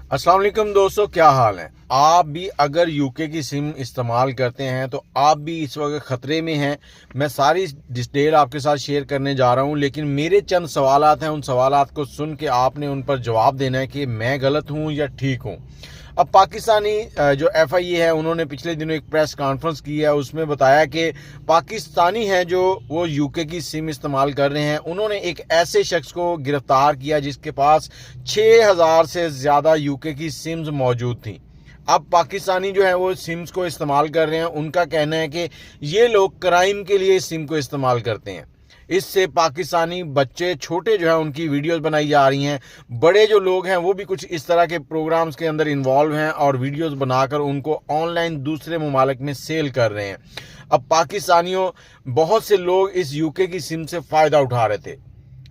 अस्सलाम वालेकुम दोस्तों, क्या हाल है। आप भी अगर यूके की सिम इस्तेमाल करते हैं तो आप भी इस वक्त ख़तरे में हैं। मैं सारी डिटेल आपके साथ शेयर करने जा रहा हूं, लेकिन मेरे चंद सवालात हैं। उन सवालात को सुन के आपने उन पर जवाब देना है कि मैं गलत हूं या ठीक हूं। अब पाकिस्तानी जो FIA है, उन्होंने पिछले दिनों एक प्रेस कॉन्फ्रेंस की है। उसमें बताया कि पाकिस्तानी हैं जो वो यूके की सिम इस्तेमाल कर रहे हैं। उन्होंने एक ऐसे शख्स को गिरफ्तार किया जिसके पास 6000 से ज़्यादा यूके की सिम्स मौजूद थी। अब पाकिस्तानी जो है वो सिम्स को इस्तेमाल कर रहे हैं। उनका कहना है कि ये लोग क्राइम के लिए सिम को इस्तेमाल करते हैं। इससे पाकिस्तानी बच्चे छोटे जो है उनकी वीडियोस बनाई जा रही हैं। बड़े जो लोग हैं वो भी कुछ इस तरह के प्रोग्राम्स के अंदर इन्वॉल्व हैं और वीडियोस बनाकर उनको ऑनलाइन दूसरे ममालिक में सेल कर रहे हैं। अब पाकिस्तानियों, बहुत से लोग इस यूके की सिम से फ़ायदा उठा रहे थे,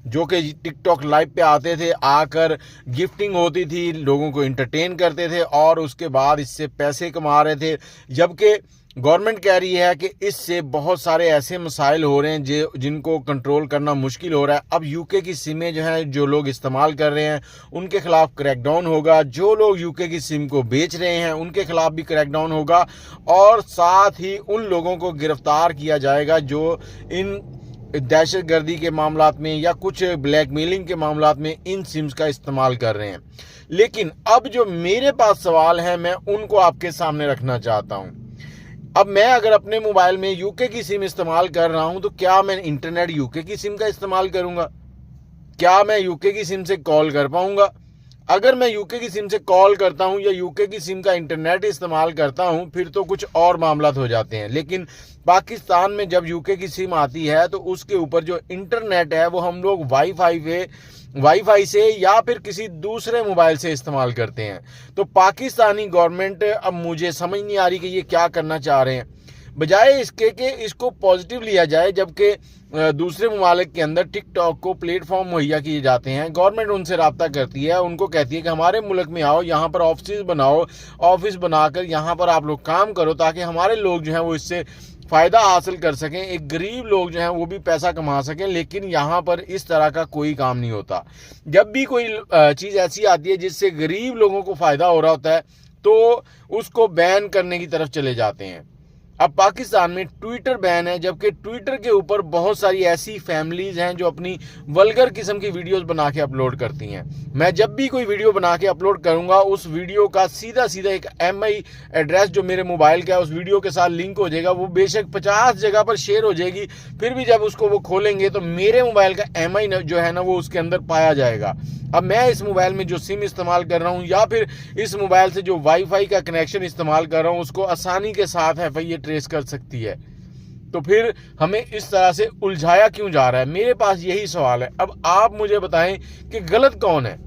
जो कि टिकटॉक लाइव पे आते थे, आकर गिफ्टिंग होती थी, लोगों को इंटरटेन करते थे और उसके बाद इससे पैसे कमा रहे थे। जबकि गवर्नमेंट कह रही है कि इससे बहुत सारे ऐसे मसाइल हो रहे हैं जिनको कंट्रोल करना मुश्किल हो रहा है। अब यूके की सिमें जो हैं जो लोग इस्तेमाल कर रहे हैं उनके खिलाफ क्रैकडाउन होगा। जो लोग यूके की सिम को बेच रहे हैं उनके खिलाफ भी क्रैकडाउन होगा और साथ ही उन लोगों को गिरफ्तार किया जाएगा जो इन दहशतगर्दी के मामलात में या कुछ ब्लैकमेलिंग के मामलात में इन सिम्स का इस्तेमाल कर रहे हैं। लेकिन अब जो मेरे पास सवाल है, मैं उनको आपके सामने रखना चाहता हूं। अब मैं अगर अपने मोबाइल में यूके की सिम इस्तेमाल कर रहा हूं तो क्या मैं इंटरनेट यूके की सिम का इस्तेमाल करूंगा? क्या मैं यूके की सिम से कॉल कर पाऊंगा? अगर मैं यूके की सिम से कॉल करता हूं या यूके की सिम का इंटरनेट इस्तेमाल करता हूं फिर तो कुछ और मामलात हो जाते हैं। लेकिन पाकिस्तान में जब यूके की सिम आती है तो उसके ऊपर जो इंटरनेट है वो हम लोग वाईफाई से या फिर किसी दूसरे मोबाइल से इस्तेमाल करते हैं। तो पाकिस्तानी गवर्नमेंट, अब मुझे समझ नहीं आ रही कि ये क्या करना चाह रहे हैं। बजाय इसके कि इसको पॉजिटिव लिया जाए, जबकि दूसरे ममालिक के अंदर टिकटॉक को प्लेटफॉर्म मुहैया किए जाते हैं। गवर्नमेंट उनसे रब्ता करती है, उनको कहती है कि हमारे मुल्क में आओ, यहाँ पर ऑफिस बनाओ, ऑफिस बनाकर यहाँ पर आप लोग काम करो ताकि हमारे लोग जो हैं वो इससे फ़ायदा हासिल कर सकें, एक गरीब लोग जो हैं वो भी पैसा कमा सकें। लेकिन यहाँ पर इस तरह का कोई काम नहीं होता। जब भी कोई चीज़ ऐसी आती है जिससे गरीब लोगों को फ़ायदा हो रहा होता है तो उसको बैन करने की तरफ चले जाते हैं। अब पाकिस्तान में ट्विटर बैन है, जबकि ट्विटर के ऊपर बहुत सारी ऐसी फैमिलीज हैं जो अपनी वल्गर किस्म की वीडियोस बना के अपलोड करती हैं। मैं जब भी कोई वीडियो बना के अपलोड करूंगा उस वीडियो का सीधा सीधा एक MI एड्रेस जो मेरे मोबाइल का है उस वीडियो के साथ लिंक हो जाएगा। वो बेशक 50 जगह पर शेयर हो जाएगी, फिर भी जब उसको वो खोलेंगे तो मेरे मोबाइल का MI जो है ना वो उसके अंदर पाया जाएगा। अब मैं इस मोबाइल में जो सिम इस्तेमाल कर रहा हूँ या फिर इस मोबाइल से जो वाईफाई का कनेक्शन इस्तेमाल कर रहा हूँ उसको आसानी के साथ FIA ट्रेस कर सकती है। तो फिर हमें इस तरह से उलझाया क्यों जा रहा है? मेरे पास यही सवाल है। अब आप मुझे बताएं कि गलत कौन है।